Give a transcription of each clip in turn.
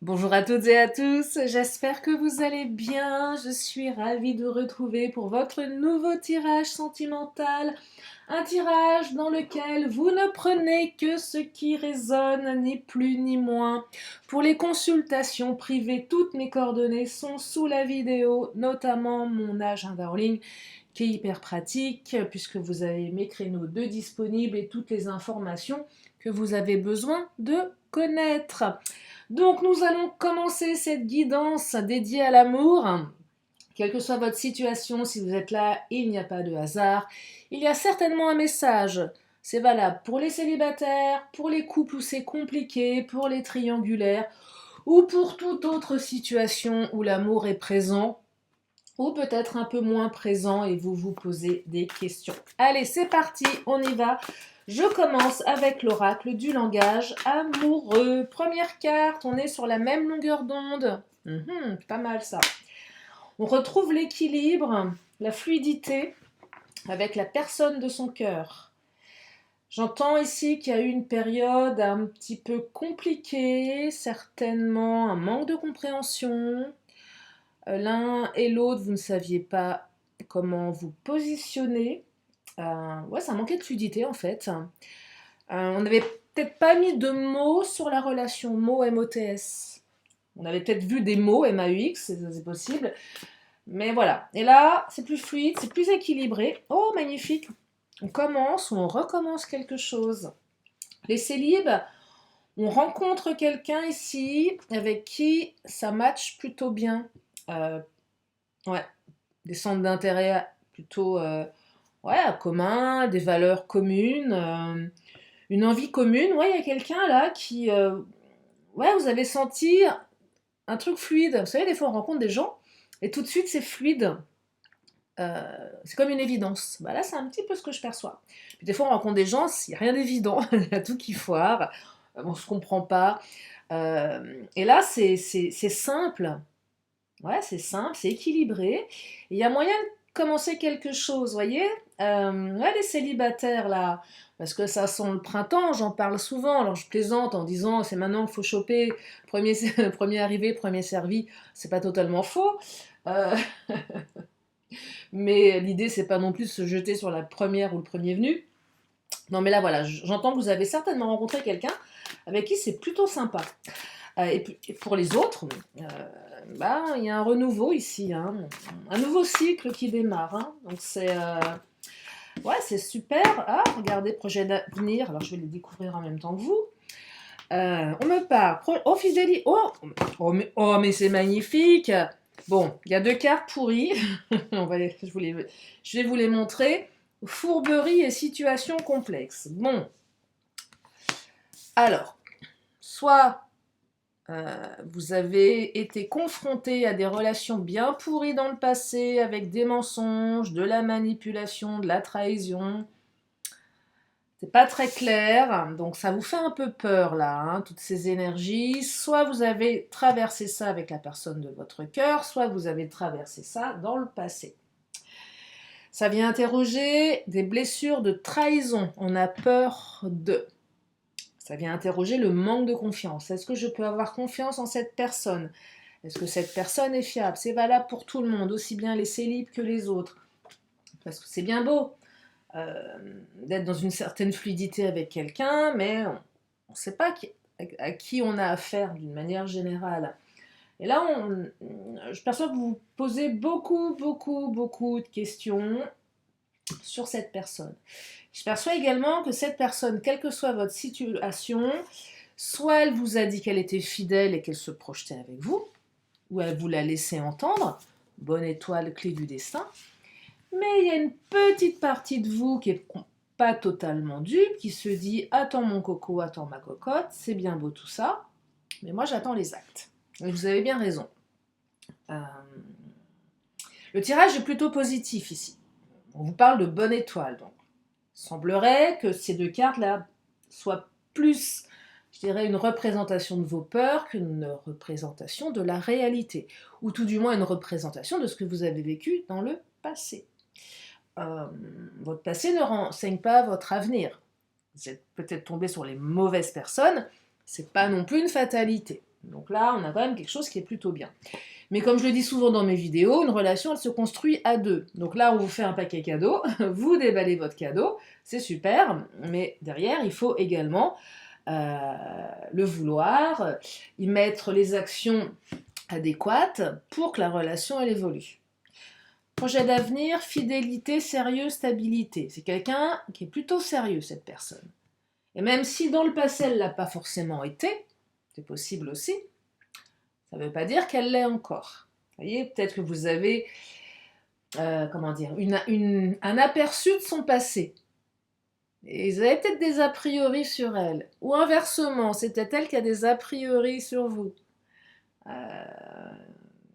Bonjour à toutes et à tous, j'espère que vous allez bien. Je suis ravie de retrouver pour votre nouveau tirage sentimental, un tirage dans lequel vous ne prenez que ce qui résonne, ni plus ni moins. Pour les consultations privées, toutes mes coordonnées sont sous la vidéo, notamment mon agenda en ligne qui est hyper pratique puisque vous avez mes créneaux de disponibles et toutes les informations que vous avez besoin de connaître. Donc nous allons commencer cette guidance dédiée à l'amour. Quelle que soit votre situation, si vous êtes là, il n'y a pas de hasard. Il y a certainement un message. C'est valable pour les célibataires, pour les couples où c'est compliqué, pour les triangulaires, ou pour toute autre situation où l'amour est présent, ou peut-être un peu moins présent et vous vous posez des questions. Allez, c'est parti, on y va. Je commence avec l'oracle du langage amoureux. Première carte, on est sur la même longueur d'onde. Pas mal ça. On retrouve l'équilibre, la fluidité avec la personne de son cœur. J'entends ici qu'il y a eu une période un petit peu compliquée, certainement un manque de compréhension. L'un et l'autre, vous ne saviez pas comment vous positionner. Ouais, ça manquait de fluidité en fait. On n'avait peut-être pas mis de mots sur la relation, mots M-O-T-S. On avait peut-être vu des mots M-A-U-X, c'est possible. Mais voilà. Et là, c'est plus fluide, c'est plus équilibré. Oh, magnifique. On commence ou on recommence quelque chose. Les célibes, on rencontre quelqu'un ici avec qui ça match plutôt bien. Euh, ouais, des centres d'intérêt plutôt ouais, communs, des valeurs communes, une envie commune. Ouais, il y a quelqu'un là qui... ouais, vous avez senti un truc fluide. Vous savez, des fois on rencontre des gens et tout de suite c'est fluide. C'est comme une évidence. Bah là, c'est un petit peu ce que je perçois. Puis des fois, on rencontre des gens, il n'y a rien d'évident, il y a tout qui foire, on ne se comprend pas. Et là, c'est simple. Ouais, c'est simple, c'est équilibré. Et il y a moyen de commencer quelque chose, vous voyez. Ouais, les célibataires, là, parce que ça sent le printemps, j'en parle souvent. Alors, je plaisante en disant, c'est maintenant qu'il faut choper, premier, premier arrivé, premier servi. C'est pas totalement faux. Euh, mais l'idée, c'est pas non plus de se jeter sur la première ou le premier venu. Non, mais là, voilà, j'entends que vous avez certainement rencontré quelqu'un avec qui c'est plutôt sympa. Et puis, pour les autres, bah, il y a un renouveau ici, hein, un nouveau cycle qui démarre. Hein. Donc c'est ouais, c'est super. Ah, regardez, projet d'avenir. Alors je vais les découvrir en même temps que vous. On me parle. Oh, fidélité. Oh, mais c'est magnifique. Bon, il y a deux cartes pourries. Je vais vous les montrer. Fourberie et situation complexe. Bon, alors, soit vous avez été confronté à des relations bien pourries dans le passé avec des mensonges, de la manipulation, de la trahison. C'est pas très clair, donc ça vous fait un peu peur là, hein, toutes ces énergies. Soit vous avez traversé ça avec la personne de votre cœur, soit vous avez traversé ça dans le passé. Ça vient interroger des blessures de trahison. On a peur de. Ça vient interroger le manque de confiance. Est-ce que je peux avoir confiance en cette personne? Est-ce que cette personne est fiable? C'est valable pour tout le monde, aussi bien les célibes que les autres. Parce que c'est bien beau d'être dans une certaine fluidité avec quelqu'un, mais on ne sait pas à qui on a affaire d'une manière générale. Et là, je perçois que vous vous posez beaucoup, beaucoup, beaucoup de questions sur cette personne. Je perçois également que cette personne, quelle que soit votre situation, soit elle vous a dit qu'elle était fidèle et qu'elle se projetait avec vous, ou elle vous l'a laissé entendre, bonne étoile, clé du destin, mais il y a une petite partie de vous qui est pas totalement dupe, qui se dit attends mon coco, attends ma cocotte, c'est bien beau tout ça, mais moi j'attends les actes. Et vous avez bien raison. Euh, le tirage est plutôt positif ici. On vous parle de bonne étoile, donc. Il semblerait que ces deux cartes-là soient plus, je dirais, une représentation de vos peurs qu'une représentation de la réalité, ou tout du moins une représentation de ce que vous avez vécu dans le passé. Votre passé ne renseigne pas votre avenir. Vous êtes peut-être tombé sur les mauvaises personnes, c'est pas non plus une fatalité. Donc là, on a quand même quelque chose qui est plutôt bien. Mais comme je le dis souvent dans mes vidéos, une relation, elle se construit à deux. Donc là, on vous fait un paquet cadeau, vous déballez votre cadeau, c'est super, mais derrière, il faut également le vouloir, y mettre les actions adéquates pour que la relation, elle évolue. Projet d'avenir, fidélité, sérieux, stabilité. C'est quelqu'un qui est plutôt sérieux, cette personne. Et même si dans le passé, elle ne l'a pas forcément été, c'est possible aussi, ça ne veut pas dire qu'elle l'est encore. Vous voyez, peut-être que vous avez, comment dire, un aperçu de son passé. Et vous avez peut-être des a priori sur elle. Ou inversement, c'est peut-être elle qui a des a priori sur vous.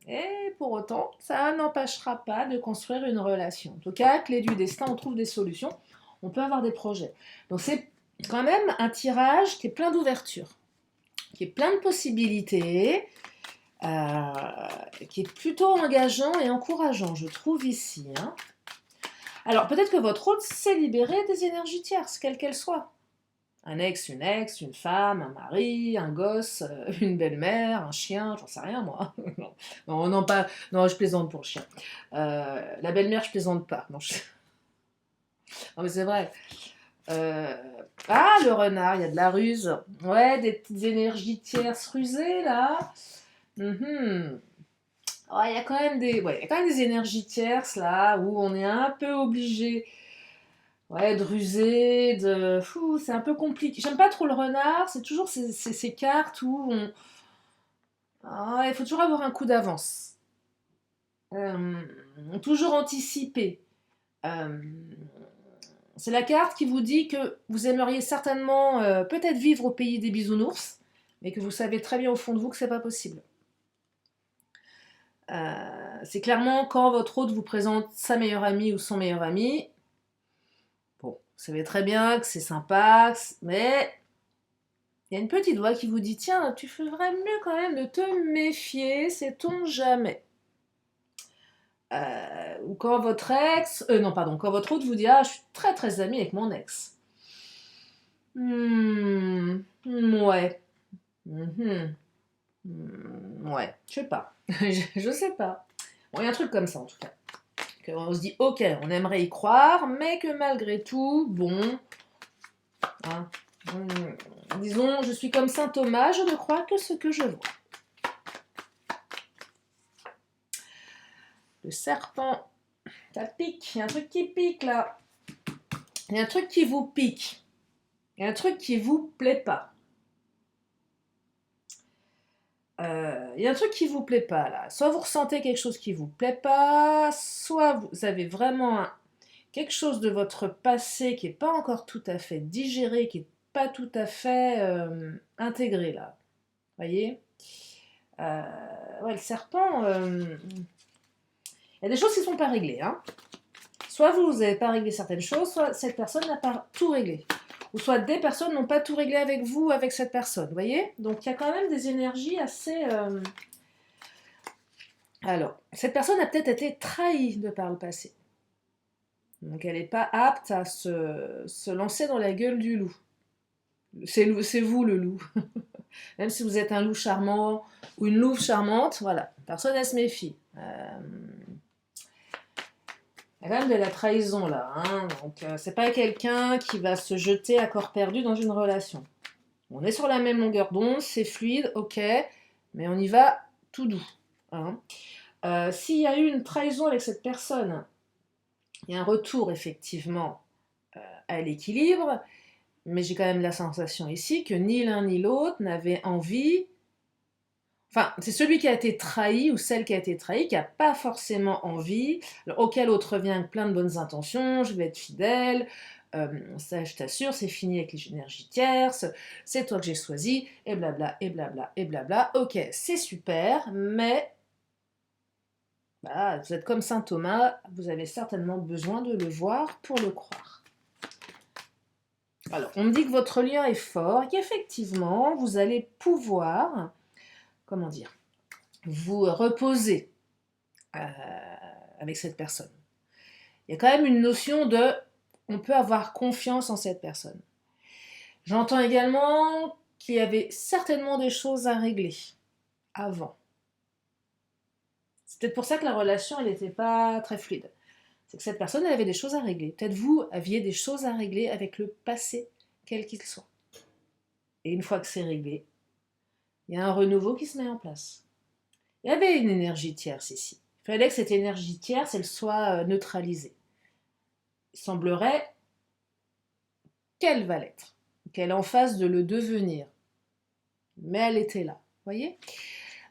Et pour autant, ça n'empêchera pas de construire une relation. En tout cas, clé du destin, on trouve des solutions. On peut avoir des projets. Donc c'est quand même un tirage qui est plein d'ouverture, qui est plein de possibilités, qui est plutôt engageant et encourageant, je trouve ici. Hein. Alors peut-être que votre hôte s'est libéré des énergies tierces, quelles qu'elles soient. Un ex, une femme, un mari, un gosse, une belle-mère, un chien, j'en sais rien moi. Non, je plaisante pour le chien. La belle-mère, je plaisante pas. Non, non mais c'est vrai. Ah, le renard, il y a de la ruse. Ouais, des petites énergies tierces rusées là. Oh, il y a quand même il y a quand même des énergies tierces là où on est un peu obligé. Ouais, de ruser, c'est un peu compliqué. J'aime pas trop le renard, c'est toujours ces cartes où il faut toujours avoir un coup d'avance. Toujours anticiper. Euh, c'est la carte qui vous dit que vous aimeriez certainement peut-être vivre au pays des bisounours, mais que vous savez très bien au fond de vous que c'est pas possible. C'est clairement quand votre hôte vous présente sa meilleure amie ou son meilleur ami. Bon, vous savez très bien que c'est sympa, mais il y a une petite voix qui vous dit tiens, tu ferais mieux quand même de te méfier, sait-on jamais. Ou quand votre quand votre hôte vous dit ah, je suis très très amie avec mon ex. Ouais. Ouais, je sais pas. Je sais pas. Bon, il y a un truc comme ça en tout cas. On se dit ok, on aimerait y croire, mais que malgré tout, bon. Hein, disons, je suis comme saint Thomas, je ne crois que ce que je vois. Le serpent, ça pique, il y a un truc qui pique là. Il y a un truc qui vous pique. Il y a un truc qui vous plaît pas. Il y a un truc qui vous plaît pas là. Soit vous ressentez quelque chose qui vous plaît pas, soit vous avez vraiment quelque chose de votre passé qui n'est pas encore tout à fait digéré, qui n'est pas tout à fait intégré là. Voyez ouais, le serpent, il y a des choses qui ne sont pas réglées. Hein. Soit vous n'avez pas réglé certaines choses, soit cette personne n'a pas tout réglé. Ou soit des personnes n'ont pas tout réglé avec vous, avec cette personne. Vous voyez? Donc il y a quand même des énergies assez... Alors, cette personne a peut-être été trahie de par le passé. Donc elle n'est pas apte à se lancer dans la gueule du loup. C'est vous le loup. Même si vous êtes un loup charmant ou une louve charmante, voilà, personne ne se méfie. Il y a quand même de la trahison là. Hein. Donc c'est pas quelqu'un qui va se jeter à corps perdu dans une relation. On est sur la même longueur d'onde, c'est fluide, ok, mais on y va tout doux. Hein. S'il y a eu une trahison avec cette personne, il y a un retour effectivement à l'équilibre, mais j'ai quand même la sensation ici que ni l'un ni l'autre n'avait envie. Enfin, c'est celui qui a été trahi ou celle qui a été trahie qui n'a pas forcément envie, alors, auquel l'autre revient avec plein de bonnes intentions, je vais être fidèle, ça je t'assure, c'est fini avec les énergies tierces, c'est toi que j'ai choisi, et blabla, et blabla, et blabla. Ok, c'est super, mais bah, vous êtes comme saint Thomas, vous avez certainement besoin de le voir pour le croire. Alors, on me dit que votre lien est fort, qu'effectivement, vous allez pouvoir, comment dire, vous reposer avec cette personne. Il y a quand même une notion de on peut avoir confiance en cette personne. J'entends également qu'il y avait certainement des choses à régler. avant. C'est peut-être pour ça que la relation, elle n'était pas très fluide. C'est que cette personne, elle avait des choses à régler. Peut-être vous aviez des choses à régler avec le passé, quel qu'il soit. Et une fois que c'est réglé, il y a un renouveau qui se met en place. Il y avait une énergie tierce ici. Il fallait que cette énergie tierce, elle soit neutralisée. Il semblerait qu'elle va l'être, qu'elle est en phase de le devenir. Mais elle était là, vous voyez,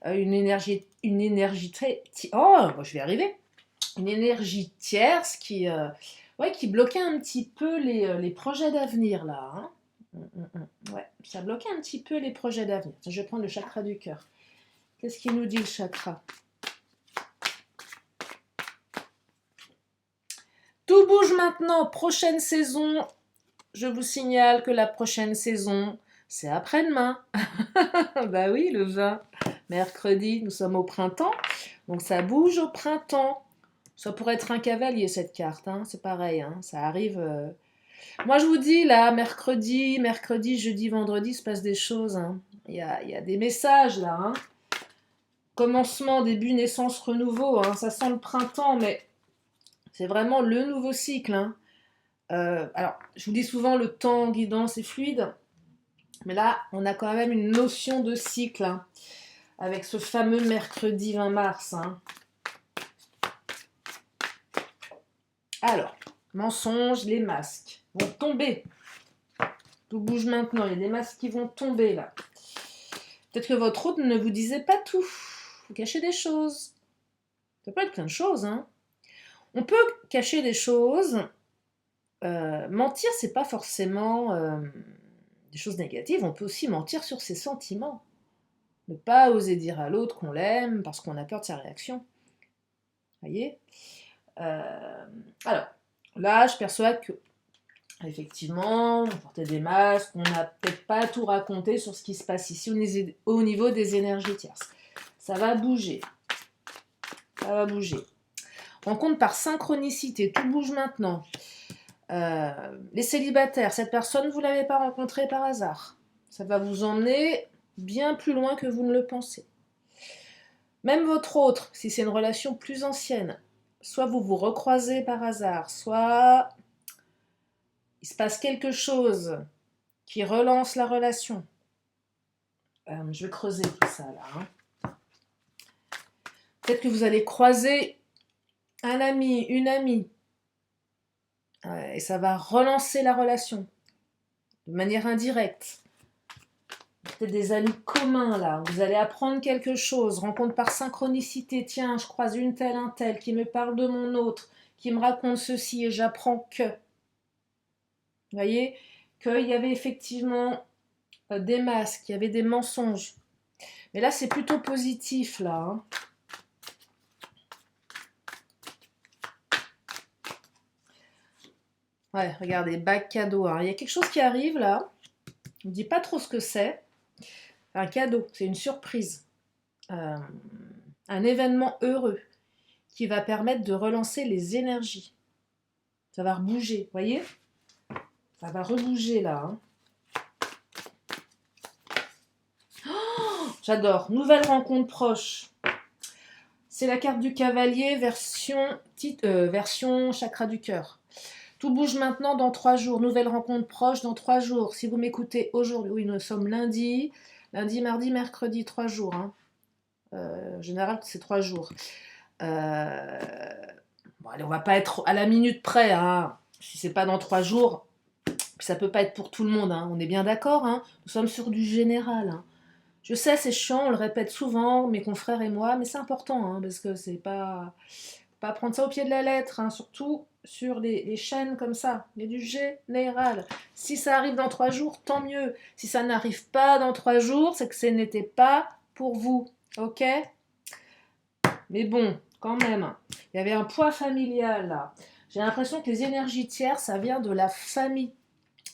une énergie très... Oh, je vais arriver. Une énergie tierce qui bloquait un petit peu les projets d'avenir, là. Hein. Ouais, ça bloquait un petit peu les projets d'avenir. Je vais prendre le chakra du cœur. Qu'est-ce qu'il nous dit, le chakra? Tout bouge maintenant, prochaine saison. Je vous signale que la prochaine saison, c'est après-demain. Bah oui, le 20, mercredi, nous sommes au printemps. Donc ça bouge au printemps. Ça pourrait être un cavalier, cette carte. Hein. C'est pareil, hein. Ça arrive... Moi, je vous dis, là, mercredi, jeudi, vendredi, il se passe des choses. Hein. Il y a des messages, là. Hein. Commencement, début, naissance, renouveau. Hein. Ça sent le printemps, mais c'est vraiment le nouveau cycle. Hein. Alors, je vous dis souvent, le temps guidant, c'est fluide. Mais là, on a quand même une notion de cycle. Hein, avec ce fameux mercredi 20 mars. Hein. Alors, mensonges, les masques vont tomber. Tout bouge maintenant, il y a des masques qui vont tomber là. Peut-être que votre hôte ne vous disait pas tout. Vous cachez des choses. Ça peut être plein de choses. Hein. On peut cacher des choses. Mentir, c'est pas forcément des choses négatives. On peut aussi mentir sur ses sentiments. Ne pas oser dire à l'autre qu'on l'aime parce qu'on a peur de sa réaction. Vous voyez alors, là, je perçois que effectivement, on portait des masques, on n'a peut-être pas tout raconté sur ce qui se passe ici au niveau des énergies tierces. Ça va bouger. Ça va bouger. Rencontre par synchronicité, tout bouge maintenant. Les célibataires, cette personne, vous ne l'avez pas rencontrée par hasard. Ça va vous emmener bien plus loin que vous ne le pensez. Même votre autre, si c'est une relation plus ancienne, soit vous vous recroisez par hasard, soit il se passe quelque chose qui relance la relation. Je vais creuser tout ça là. Hein. Peut-être que vous allez croiser un ami, une amie, et ça va relancer la relation de manière indirecte. Peut-être des amis communs là, vous allez apprendre quelque chose, rencontre par synchronicité, tiens, je croise une telle, un tel qui me parle de mon autre, qui me raconte ceci et j'apprends que. Vous voyez, qu'il y avait effectivement des masques, il y avait des mensonges. Mais là, c'est plutôt positif, là. Hein. Ouais, regardez, bac cadeau. Hein. Il y a quelque chose qui arrive, là. Je ne dis pas trop ce que c'est. Un cadeau, c'est une surprise. Un événement heureux qui va permettre de relancer les énergies. Ça va rebouger, vous voyez? Ça va rebouger, là. Hein. Oh, j'adore. Nouvelle rencontre proche. C'est la carte du cavalier version chakra du cœur. Tout bouge maintenant dans 3 jours. Nouvelle rencontre proche dans 3 jours. Si vous m'écoutez aujourd'hui, oui, nous sommes lundi, mardi, mercredi, 3 jours. Hein. En général, c'est 3 jours. Bon, allez, on va pas être à la minute près. Hein. Si c'est pas dans 3 jours, ça peut pas être pour tout le monde. Hein. On est bien d'accord. Hein. Nous sommes sur du général. Hein. Je sais, c'est chiant, on le répète souvent, mes confrères et moi, mais c'est important, hein, parce que c'est pas prendre ça au pied de la lettre, hein, surtout sur les chaînes comme ça. Il y a du général. Si ça arrive dans 3 jours, tant mieux. Si ça n'arrive pas dans 3 jours, c'est que ce n'était pas pour vous. Ok? Mais bon, quand même, il y avait un poids familial là. J'ai l'impression que les énergies tierces, ça vient de la famille.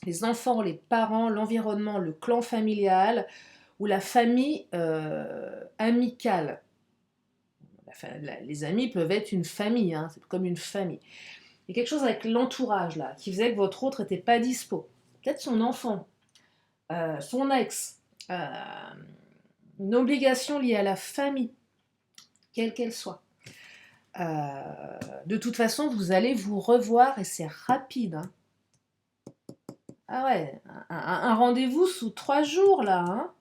Les enfants, les parents, l'environnement, le clan familial ou la famille amicale. Les amis peuvent être une famille, hein, c'est comme une famille. Il y a quelque chose avec l'entourage là, qui faisait que votre autre n'était pas dispo. Peut-être son enfant, son ex, une obligation liée à la famille, quelle qu'elle soit. De toute façon, vous allez vous revoir et c'est rapide, hein. Ah ouais, un rendez-vous sous 3 jours là, hein.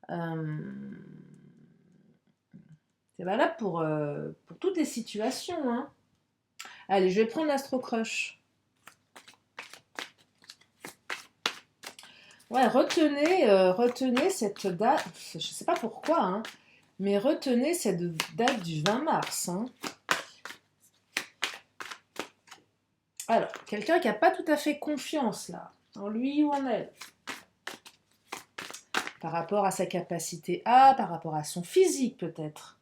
Euh, c'est valable pour toutes les situations, hein. Allez, je vais prendre l'Astro Crush. Ouais, retenez cette date, je ne sais pas pourquoi, hein, mais retenez cette date du 20 mars, hein. Alors, quelqu'un qui n'a pas tout à fait confiance, là, en lui ou en elle, par rapport à sa capacité A, par rapport à son physique peut-être,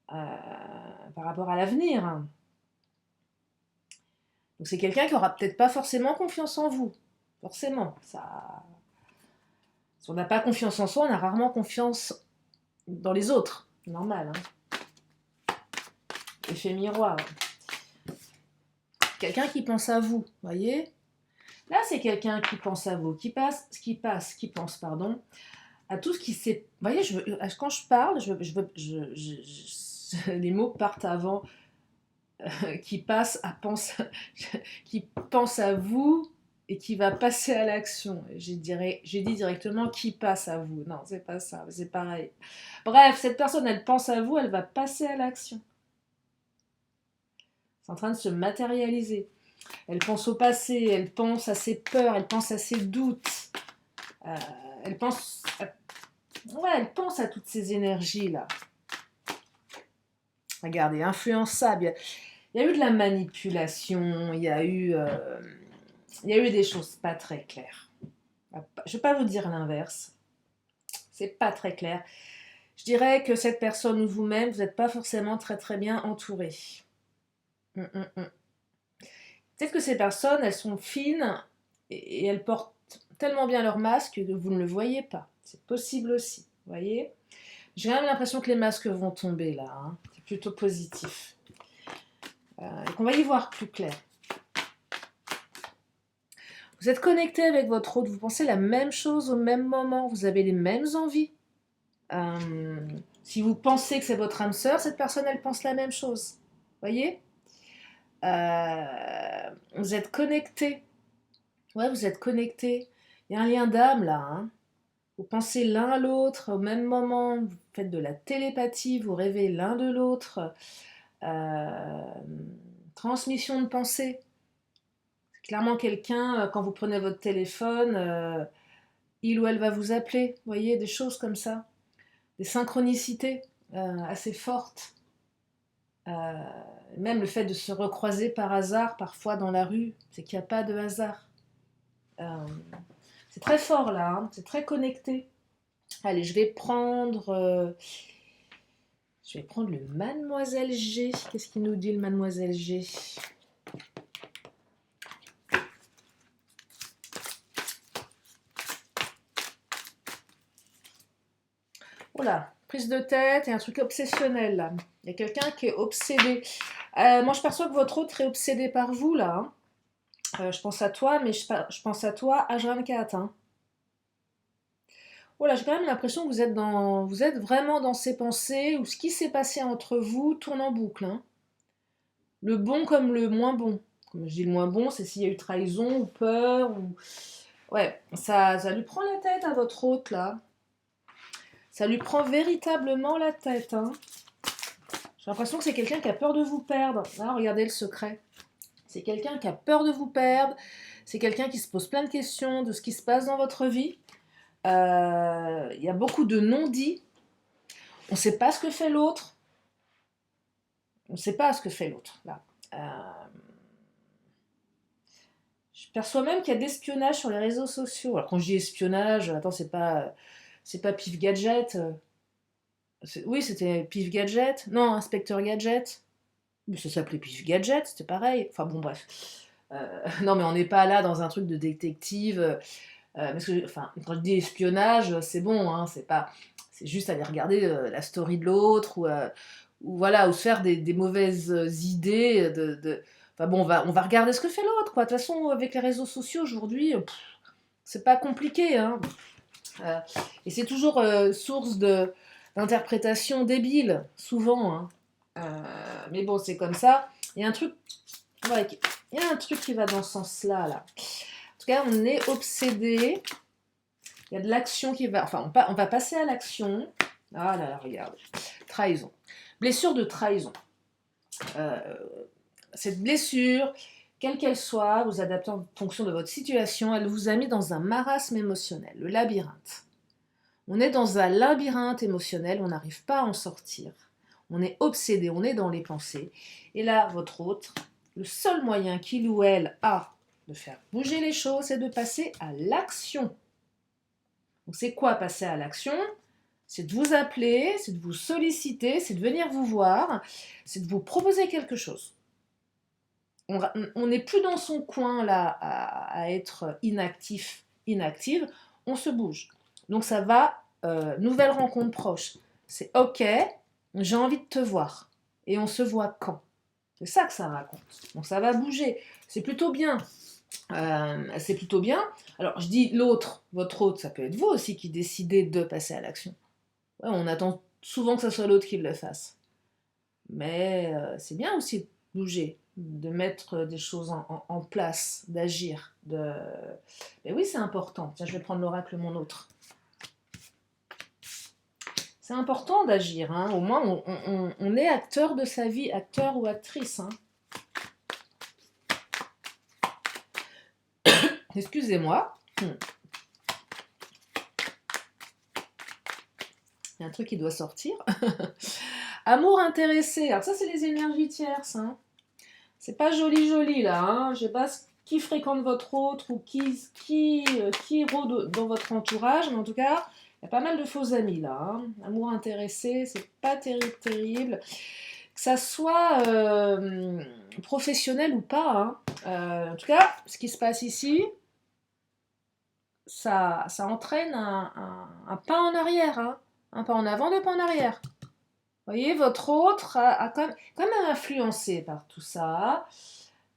par rapport à l'avenir, hein. Donc c'est quelqu'un qui aura peut-être pas forcément confiance en vous, forcément. Ça, si on n'a pas confiance en soi, on a rarement confiance dans les autres, normal, hein. Effet miroir. Quelqu'un qui pense à vous, voyez. Là, c'est quelqu'un qui pense à vous, qui pense, pardon, à tout ce qui s'est. Vous voyez, quand je parle, les mots partent avant, qui passe à pense, qui pense à vous et qui va passer à l'action. J'ai dit directement qui passe à vous. Non, c'est pas ça, c'est pareil. Bref, cette personne, elle pense à vous, elle va passer à l'action. C'est en train de se matérialiser. Elle pense au passé, elle pense à ses peurs, elle pense à ses doutes. Euh, elle pense elle pense à toutes ces énergies-là. Regardez, influençable. Il y a eu de la manipulation, il y a eu des choses pas très claires. Je ne vais pas vous dire l'inverse. C'est pas très clair. Je dirais que cette personne ou vous-même, vous n'êtes pas forcément très très bien entouré. Peut-être que ces personnes, elles sont fines et elles portent tellement bien leur masque que vous ne le voyez pas. C'est possible aussi, vous voyez. J'ai même l'impression que les masques vont tomber là, hein. C'est plutôt positif. Et qu'on va y voir plus clair. Vous êtes connecté avec votre autre, vous pensez la même chose au même moment, vous avez les mêmes envies. Si vous pensez que c'est votre âme sœur, cette personne, elle pense la même chose. Voyez. Vous êtes connecté. Ouais, vous êtes connecté. Il y a un lien d'âme là, hein. Vous pensez l'un à l'autre au même moment, vous faites de la télépathie, vous rêvez l'un de l'autre. Transmission de pensée. C'est clairement quelqu'un, quand vous prenez votre téléphone, il ou elle va vous appeler. Vous voyez, des choses comme ça. Des synchronicités assez fortes. Même le fait de se recroiser par hasard, parfois dans la rue, c'est qu'il n'y a pas de hasard. C'est très fort là, hein, c'est très connecté. Allez, je vais prendre le Mademoiselle G. Qu'est-ce qu'il nous dit le Mademoiselle G? Voilà, prise de tête et un truc obsessionnel là. Il y a quelqu'un qui est obsédé. Moi je perçois que votre autre est obsédé par vous là, hein. Je pense à toi, mais je pense à toi H24, hein. Voilà, j'ai quand même l'impression que vous êtes vraiment dans ces pensées où ce qui s'est passé entre vous tourne en boucle, hein. Le bon comme le moins bon. Comme je dis le moins bon, c'est s'il y a eu trahison ou peur ou. Ouais, ça lui prend la tête à votre hôte là. Ça lui prend véritablement la tête, hein. J'ai l'impression que c'est quelqu'un qui a peur de vous perdre. Ah, regardez le secret. C'est quelqu'un qui a peur de vous perdre. C'est quelqu'un qui se pose plein de questions de ce qui se passe dans votre vie. Il y a beaucoup de non-dits. On ne sait pas ce que fait l'autre. On ne sait pas ce que fait l'autre, là. Je perçois même qu'il y a d'espionnage sur les réseaux sociaux. Alors quand je dis espionnage, attends, c'est pas Pif Gadget. Oui, c'était Pif Gadget. Non, Inspecteur Gadget. Mais ça s'appelait Pif Gadget, c'était pareil. Enfin bon, bref. Non, mais on n'est pas là dans un truc de détective. Parce que, enfin, quand je dis espionnage, c'est bon, hein, c'est juste aller regarder la story de l'autre ou voilà, ou se faire des mauvaises idées Enfin bon, on va regarder ce que fait l'autre, quoi. De toute façon, avec les réseaux sociaux aujourd'hui, c'est pas compliqué, hein. Euh, et c'est toujours source d'interprétation débile, souvent, hein. Mais bon, c'est comme ça. Il y a un truc, ouais, il y a un truc qui va dans ce sens-là, là. En tout cas, on est obsédé. Il y a de l'action qui va... Enfin, on va passer à l'action. Ah là là, regarde. Trahison. Blessure de trahison. Euh, cette blessure, quelle qu'elle soit, vous adaptez en fonction de votre situation, elle vous a mis dans un marasme émotionnel, le labyrinthe. On est dans un labyrinthe émotionnel, on n'arrive pas à en sortir. On est obsédé, on est dans les pensées. Et là, votre autre, le seul moyen qu'il ou elle a de faire bouger les choses, c'est de passer à l'action. Donc c'est quoi passer à l'action? C'est de vous appeler, c'est de vous solliciter, c'est de venir vous voir, c'est de vous proposer quelque chose. On n'est plus dans son coin là à être inactive, on se bouge. Donc ça va, nouvelle rencontre proche. C'est ok, j'ai envie de te voir. Et on se voit quand? C'est ça que ça raconte. Donc ça va bouger. C'est plutôt bien. C'est plutôt bien. Alors je dis l'autre, votre autre, ça peut être vous aussi qui décidez de passer à l'action. Ouais, on attend souvent que ce soit l'autre qui le fasse. Mais c'est bien aussi de bouger, de mettre des choses en place, d'agir. Mais oui, c'est important. Tiens, je vais prendre l'oracle mon autre. C'est important d'agir, hein. Au moins on est acteur de sa vie, acteur ou actrice, hein. Excusez-moi. Il y a un truc qui doit sortir. Amour intéressé. Alors ça, c'est les énergies tierces, hein. C'est pas joli là, hein. Je sais pas qui fréquente votre autre ou qui rôde dans votre entourage, mais en tout cas, il y a pas mal de faux amis là, hein. Amour intéressé, c'est pas terrible. Que ça soit professionnel ou pas, hein. En tout cas, ce qui se passe ici, ça entraîne un pas en arrière, hein. Un pas en avant, deux pas en arrière. Vous voyez, votre autre a quand même influencé par tout ça.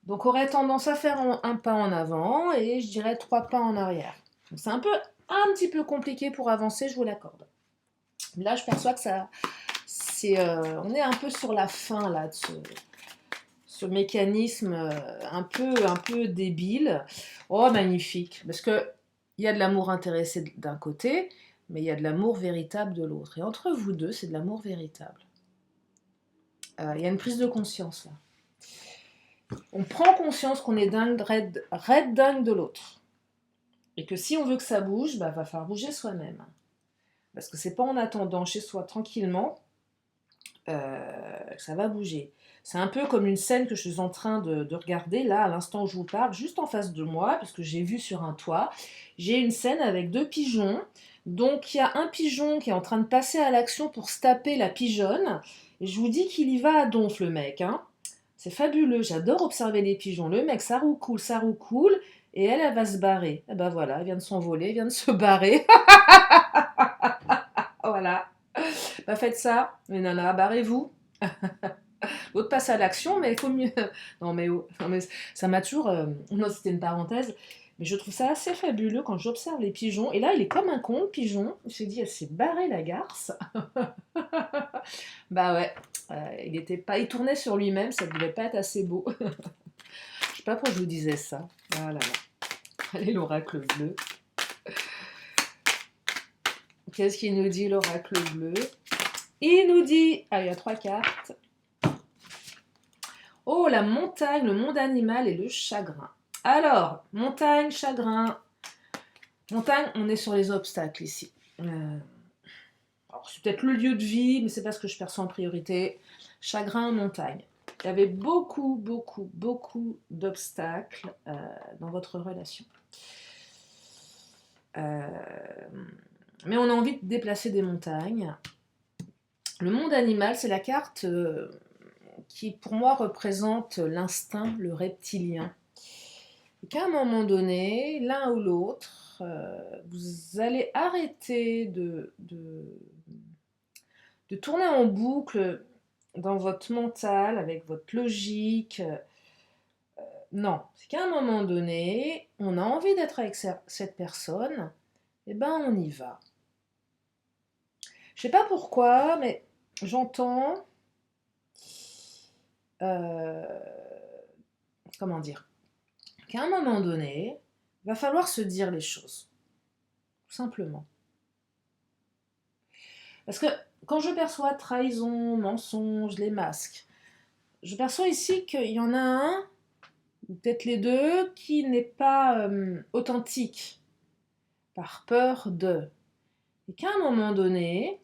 Donc aurait tendance à faire un pas en avant et je dirais 3 pas en arrière. C'est un petit peu compliqué pour avancer, je vous l'accorde. Là, je perçois que on est un peu sur la fin là de ce mécanisme un peu débile. Oh, magnifique, parce que il y a de l'amour intéressé d'un côté, mais il y a de l'amour véritable de l'autre. Et entre vous deux, c'est de l'amour véritable. Il y a une prise de conscience là. On prend conscience qu'on est dingue, raide dingue de l'autre. Et que si on veut que ça bouge, bah, va falloir bouger soi-même. Parce que c'est pas en attendant chez soi tranquillement que ça va bouger. C'est un peu comme une scène que je suis en train de regarder là, à l'instant où je vous parle, juste en face de moi, parce que j'ai vu sur un toit. J'ai une scène avec 2 pigeons. Donc il y a un pigeon qui est en train de passer à l'action pour se taper la pigeonne. Et je vous dis qu'il y va à donf, le mec, hein. C'est fabuleux, j'adore observer les pigeons. Le mec, ça roucoule, et elle va se barrer. Et ben voilà, elle vient de s'envoler, elle vient de se barrer. Voilà. Bah faites ça, mais nana, barrez-vous. L'autre passe à l'action, mais il faut mieux. Non mais ça m'a toujours. Non, c'était une parenthèse. Mais je trouve ça assez fabuleux quand j'observe les pigeons. Et là, il est comme un con, le pigeon. J'ai dit, elle s'est barrée la garce. Bah ouais, il tournait sur lui-même, ça devait pas être assez beau. Je sais pas pourquoi je vous disais ça. Ah là là. Allez, l'oracle bleu. Qu'est-ce qu'il nous dit, l'oracle bleu? Il nous dit... Ah, il y a 3 cartes. Oh, la montagne, le monde animal et le chagrin. Alors, montagne, chagrin. Montagne, on est sur les obstacles ici. Alors, c'est peut-être le lieu de vie, mais c'est pas ce que je perçois en priorité. Chagrin, montagne. Il y avait beaucoup d'obstacles dans votre relation. Mais on a envie de déplacer des montagnes. Le monde animal, c'est la carte qui, pour moi, représente l'instinct, le reptilien. Et qu'à un moment donné, l'un ou l'autre, vous allez arrêter de tourner en boucle dans votre mental, avec votre logique. Non, c'est qu'à un moment donné, on a envie d'être avec cette personne, Eh ben, on y va. Je sais pas pourquoi, mais j'entends, euh, comment dire, qu'à un moment donné, il va falloir se dire les choses, tout simplement. Parce que quand je perçois trahison, mensonge, les masques, je perçois ici qu'il y en a un, ou peut-être les deux, qui n'est pas authentique, par peur de. Et qu'à un moment donné,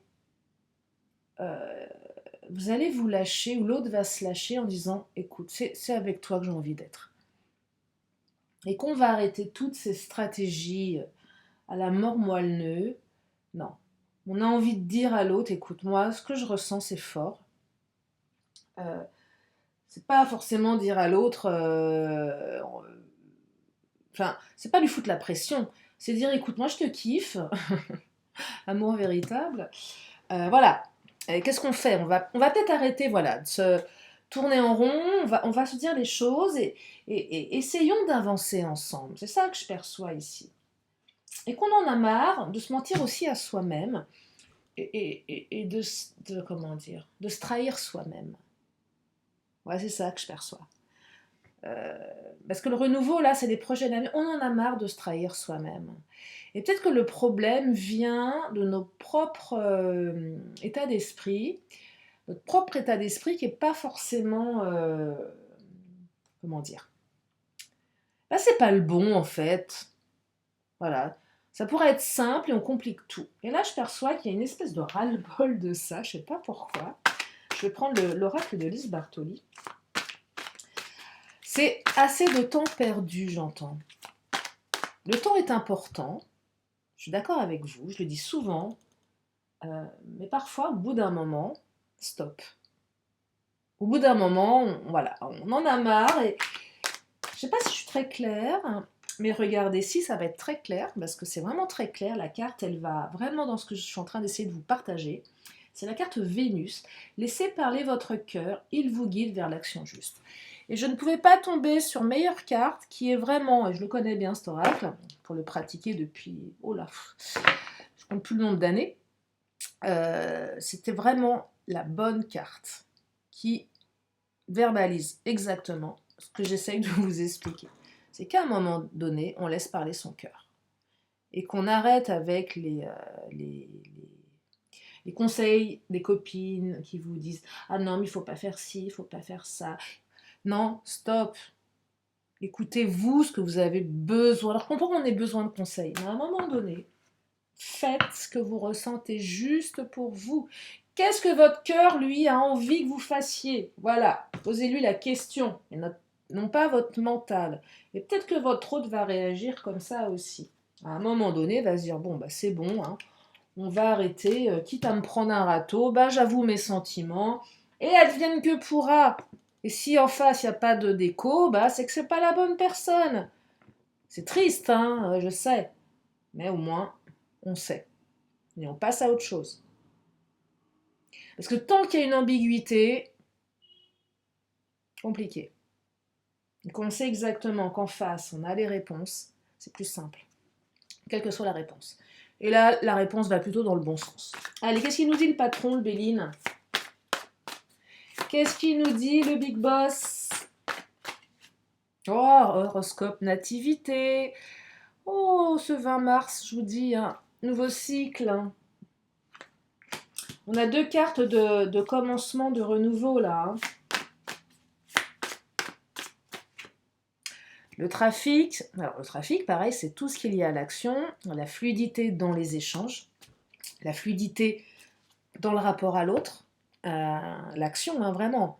euh, vous allez vous lâcher, ou l'autre va se lâcher en disant, écoute, c'est avec toi que j'ai envie d'être. Et qu'on va arrêter toutes ces stratégies à la mort moelle-nœud. Non. On a envie de dire à l'autre, écoute, moi, ce que je ressens, c'est fort. Euh, c'est pas forcément dire à l'autre, enfin, c'est pas lui foutre la pression. C'est dire, écoute, moi, je te kiffe, amour véritable. Voilà. Et qu'est-ce qu'on fait? On va peut-être arrêter, voilà, de se tourner en rond. On va se dire les choses et essayons d'avancer ensemble. C'est ça que je perçois ici. Et qu'on en a marre de se mentir aussi à soi-même et comment dire, de se trahir soi-même. Ouais, c'est ça que je perçois. Euh, Parce que le renouveau, là, c'est des projets d'avenir. On en a marre de se trahir soi-même. Et peut-être que le problème vient de nos propres états d'esprit, notre propre état d'esprit qui n'est pas forcément, comment dire, là, c'est pas le bon en fait. Voilà. Ça pourrait être simple et on complique tout. Et là, je perçois qu'il y a une espèce de ras-le-bol de ça, je sais pas pourquoi. Je vais prendre l'oracle de Lise Bartoli. C'est assez de temps perdu, j'entends. Le temps est important, je suis d'accord avec vous, je le dis souvent, mais parfois, au bout d'un moment, stop. Au bout d'un moment, voilà, on en a marre et je ne sais pas si je suis très claire, mais regardez, si ça va être très clair, parce que c'est vraiment très clair, la carte, elle va vraiment dans ce que je suis en train d'essayer de vous partager. C'est la carte Vénus. Laissez parler votre cœur, il vous guide vers l'action juste. Et je ne pouvais pas tomber sur meilleure carte qui est vraiment, et je le connais bien cet oracle, pour le pratiquer depuis, oh là, je ne compte plus le nombre d'années, c'était vraiment la bonne carte qui verbalise exactement ce que j'essaye de vous expliquer. C'est qu'à un moment donné, on laisse parler son cœur. Et qu'on arrête avec les conseils des copines qui vous disent « Ah non, mais il ne faut pas faire ci, il ne faut pas faire ça. » Non, stop. Écoutez-vous ce que vous avez besoin. Alors, je comprends qu'on ait besoin de conseils, mais à un moment donné, faites ce que vous ressentez juste pour vous. Qu'est-ce que votre cœur, lui, a envie que vous fassiez? Voilà, posez-lui la question, et non pas votre mental. Et peut-être que votre autre va réagir comme ça aussi. À un moment donné, va se dire, bon, bah c'est bon, hein, on va arrêter, quitte à me prendre un râteau, bah j'avoue mes sentiments, et advienne que pourra. Et si en face, il n'y a pas de déco, bah c'est que c'est pas la bonne personne. C'est triste, hein, je sais, mais au moins, on sait. Et on passe à autre chose. Parce que tant qu'il y a une ambiguïté, compliqué. Et qu'on sait exactement qu'en face, on a les réponses, c'est plus simple, quelle que soit la réponse. Et là, la réponse va plutôt dans le bon sens. Allez, qu'est-ce qu'il nous dit le patron, le Béline? Qu'est-ce qu'il nous dit le Big Boss? Oh, horoscope nativité. Oh, ce 20 mars, je vous dis, un nouveau cycle. On a deux cartes de commencement, de renouveau, là. Le trafic, alors le trafic, pareil, c'est tout ce qu'il y a à l'action, la fluidité dans les échanges, la fluidité dans le rapport à l'autre, l'action, hein, vraiment.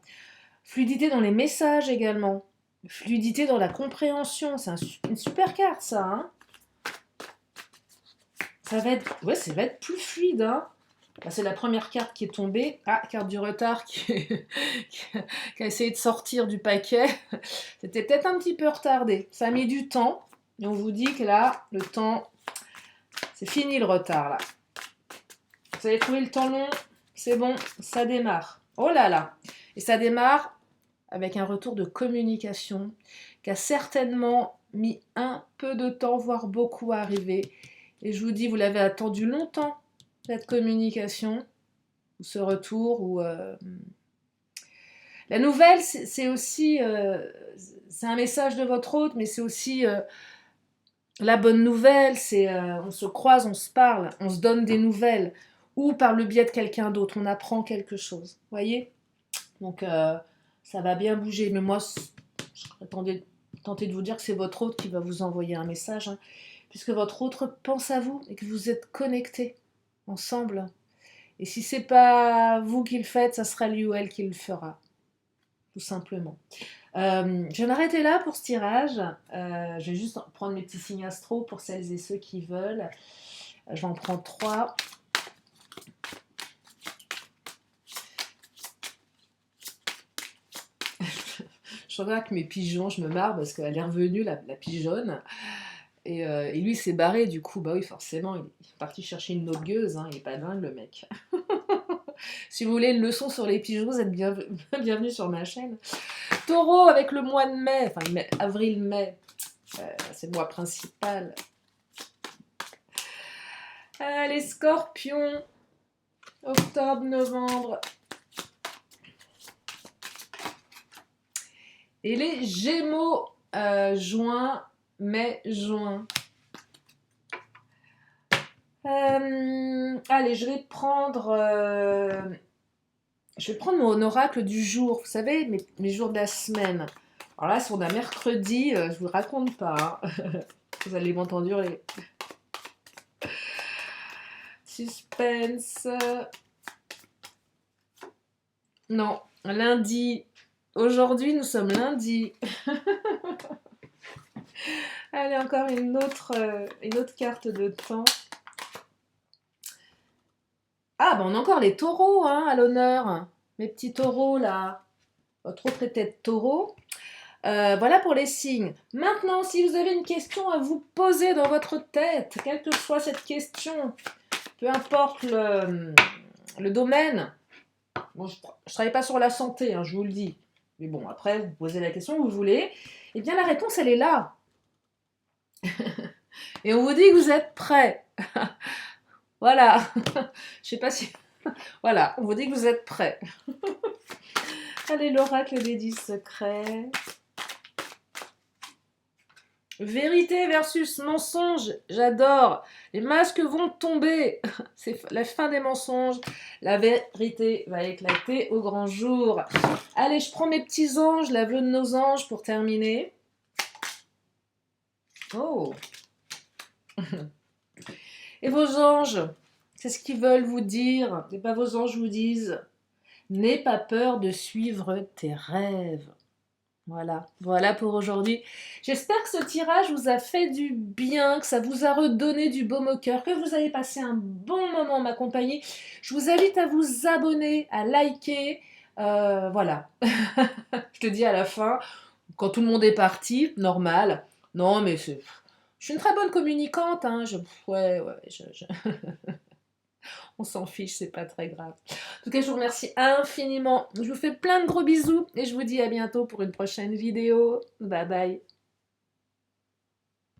Fluidité dans les messages également, fluidité dans la compréhension, c'est une super carte ça. Hein. Ça va être plus fluide. Hein. Bah, c'est la première carte qui est tombée. Ah, carte du retard qui a essayé de sortir du paquet. C'était peut-être un petit peu retardé. Ça a mis du temps. Et on vous dit que là, le temps, c'est fini le retard là. Vous avez trouvé le temps long, c'est bon, ça démarre. Oh là là. Et ça démarre avec un retour de communication qui a certainement mis un peu de temps, voire beaucoup à arriver. Et je vous dis, vous l'avez attendu longtemps, cette communication, ou ce retour, ou... La nouvelle, c'est aussi... c'est un message de votre hôte, mais c'est aussi... la bonne nouvelle, c'est on se croise, on se parle, on se donne des nouvelles, ou par le biais de quelqu'un d'autre, on apprend quelque chose, voyez. Donc ça va bien bouger, mais moi, je serais tenter de vous dire que c'est votre hôte qui va vous envoyer un message, hein, puisque votre hôte pense à vous et que vous êtes connectés ensemble. Et si c'est pas vous qui le faites, ça sera lui ou elle qui le fera, tout simplement. Je vais m'arrêter là pour ce tirage. Je vais juste prendre mes petits signes astro pour celles et ceux qui veulent. J'en prends 3. Je regarde que mes pigeons, je me marre parce qu'elle est revenue, la pigeonne. Et lui s'est barré, du coup, bah oui, forcément, il est parti chercher une autre gueuse, hein, il est pas dingue le mec. Si vous voulez une leçon sur les pigeons, vous êtes bienvenue sur ma chaîne. Taureau avec le mois de mai, enfin avril-mai, c'est le mois principal. Les scorpions, octobre-novembre. Et les gémeaux, juin, mai, juin. Allez, je vais prendre mon oracle du jour. Vous savez, mes jours de la semaine. Alors là, sur un mercredi, je vous raconte pas. Hein. Vous allez m'entendre hurler. Suspense. Non, lundi. Aujourd'hui, nous sommes lundi. Allez, encore une autre carte de temps. Ah, ben on a encore les taureaux hein, à l'honneur. Mes petits taureaux, là. Votre autre était de taureau. Voilà pour les signes. Maintenant, si vous avez une question à vous poser dans votre tête, quelle que soit cette question, peu importe le domaine, bon, je ne travaille pas sur la santé, hein, je vous le dis, mais bon, après, vous posez la question que vous voulez, eh bien la réponse, elle est là. Et on vous dit que vous êtes prêts. Voilà. Je sais pas si... Voilà, on vous dit que vous êtes prêts. Allez, l'oracle des 10 secrets. Vérité versus mensonge, j'adore. Les masques vont tomber. C'est la fin des mensonges. La vérité va éclater au grand jour. Allez, je prends mes petits anges, la vœu de nos anges pour terminer. Oh. Et vos anges, c'est ce qu'ils veulent vous dire. Et pas vos anges vous disent, n'aie pas peur de suivre tes rêves. Voilà pour aujourd'hui. J'espère que ce tirage vous a fait du bien, que ça vous a redonné du baume au cœur, que vous avez passé un bon moment m'accompagner. Je vous invite à vous abonner, à liker. Voilà. Je te dis à la fin, quand tout le monde est parti, normal. Non, mais je suis une très bonne communicante. Hein. Ouais, on s'en fiche, c'est pas très grave. En tout cas, je vous remercie infiniment. Je vous fais plein de gros bisous et je vous dis à bientôt pour une prochaine vidéo. Bye bye.